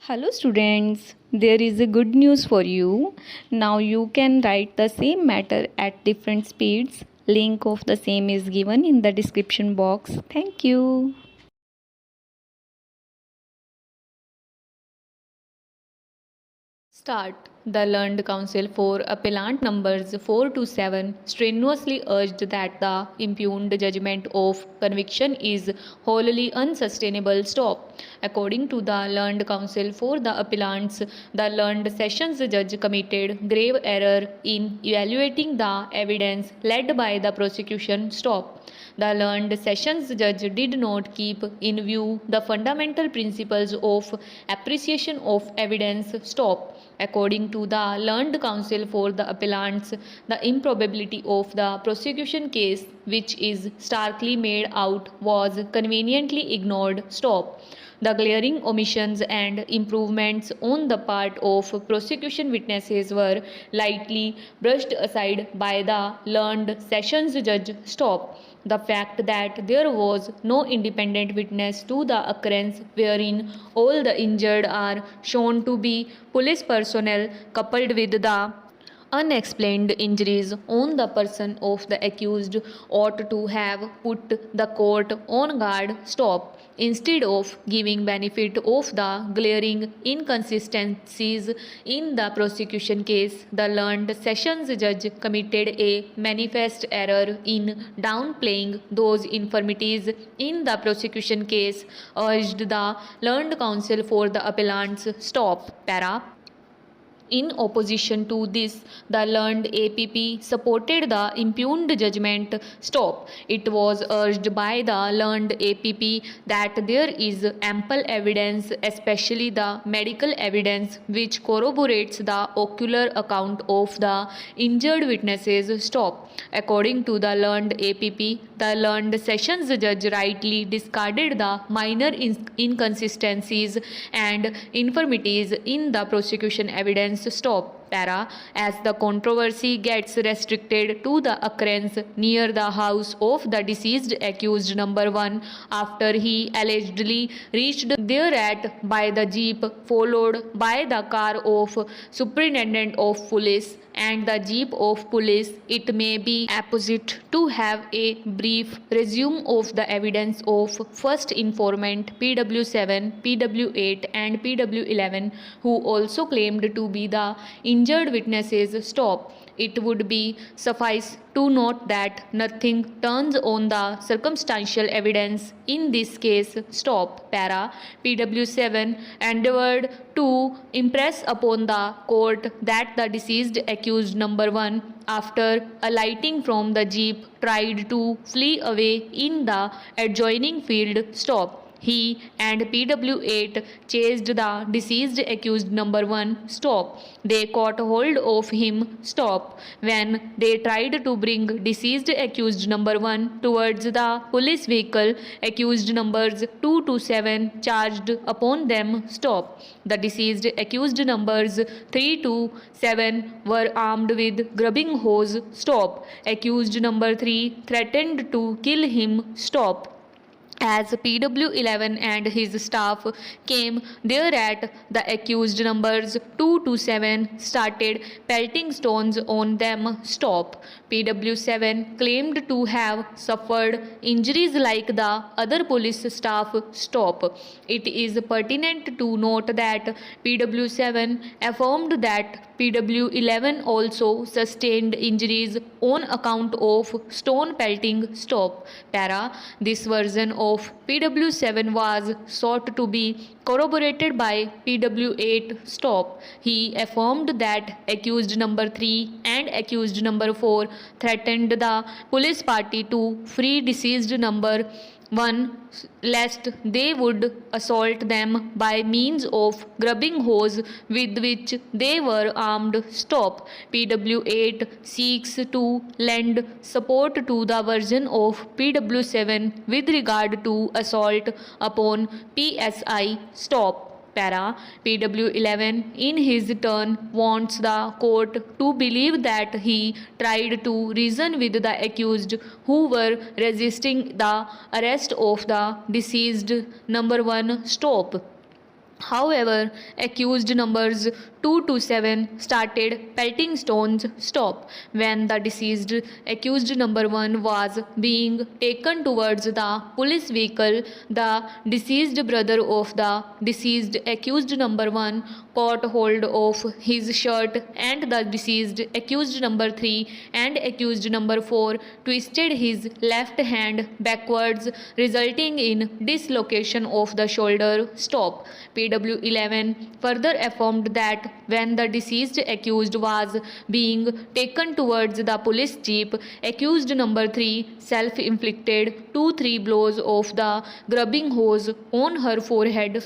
Hello students, there is a good news for you. Now you can write the same matter at different speeds. Link of the same is given in the description box. Thank you. Start. The Learned Council for Appellant numbers 4 to 7 strenuously urged that the impugned judgment of conviction is wholly unsustainable. Stop. According to the Learned Council for the Appellants, the Learned Sessions Judge committed grave error in evaluating the evidence led by the prosecution. Stop. The Learned Sessions Judge did not keep in view the fundamental principles of appreciation of evidence. Stop. According to the Learned Counsel for the Appellants, the improbability of the prosecution case, which is starkly made out, was conveniently ignored. Stop. The glaring omissions and improvements on the part of prosecution witnesses were lightly brushed aside by the Learned Sessions Judge. Stop. The fact that there was no independent witness to the occurrence wherein all the injured are shown to be police personnel, coupled with the unexplained injuries on the person of the accused, ought to have put the court on guard. Stop. Instead of giving benefit of the glaring inconsistencies in the prosecution case, the Learned Sessions Judge committed a manifest error in downplaying those infirmities in the prosecution case, urged the Learned Counsel for the Appellants. Stop. Para. In opposition to this, the Learned APP supported the impugned judgment. Stop. It was urged by the Learned APP that there is ample evidence, especially the medical evidence, which corroborates the ocular account of the injured witnesses. Stop. According to the Learned APP, the Learned Sessions Judge rightly discarded the minor inconsistencies and infirmities in the prosecution evidence. Stop. Para. As the controversy gets restricted to the occurrence near the house of the deceased accused number 1, after he allegedly reached thereat by the jeep followed by the car of superintendent of police and the jeep of police, it may be apposite to have a brief resume of the evidence of first informant PW7, PW8 and PW11, who also claimed to be the injured witnesses. Stop. It would be suffice to note that nothing turns on the circumstantial evidence in this case. Stop. Para. PW7 endeavored to impress upon the court that the deceased accused number 1, after alighting from the jeep, tried to flee away in the adjoining field. Stop. He and PW8 chased the deceased accused number 1. Stop. They caught hold of him. Stop. When they tried to bring deceased accused number 1 towards the police vehicle, accused numbers 2 to 7 charged upon them. Stop. The deceased accused numbers 3 to 7 were armed with grubbing hose. Stop. Accused number 3 threatened to kill him. Stop. As PW11 and his staff came thereat, the accused numbers 2 to 7 started pelting stones on them. Stop. PW7 claimed to have suffered injuries like the other police staff. Stop. It is pertinent to note that PW7 affirmed that PW11 also sustained injuries on account of stone pelting. Stop. Para. This version of PW7 was sought to be corroborated by PW8. Stop. He affirmed that accused number 3 and accused number 4 threatened the police party to free deceased number 1 lest they would assault them by means of grubbing hose with which they were armed. Stop. PW8 seeks to lend support to the version of PW7 with regard to assault upon PSI. Stop. Para. PW11 in his turn wants the court to believe that he tried to reason with the accused who were resisting the arrest of the deceased number 1. Stop. However, accused numbers 2 to 7 started pelting stones stop when the deceased accused number 1 was being taken towards the police vehicle. The deceased brother of the deceased accused number 1 caught hold of his shirt, and the deceased accused number 3 and accused number 4 twisted his left hand backwards, resulting in dislocation of the shoulder. Stop. PW11 further affirmed that when the deceased accused was being taken towards the police jeep, accused number 3 self-inflicted 2-3 blows of the grubbing hose on her forehead.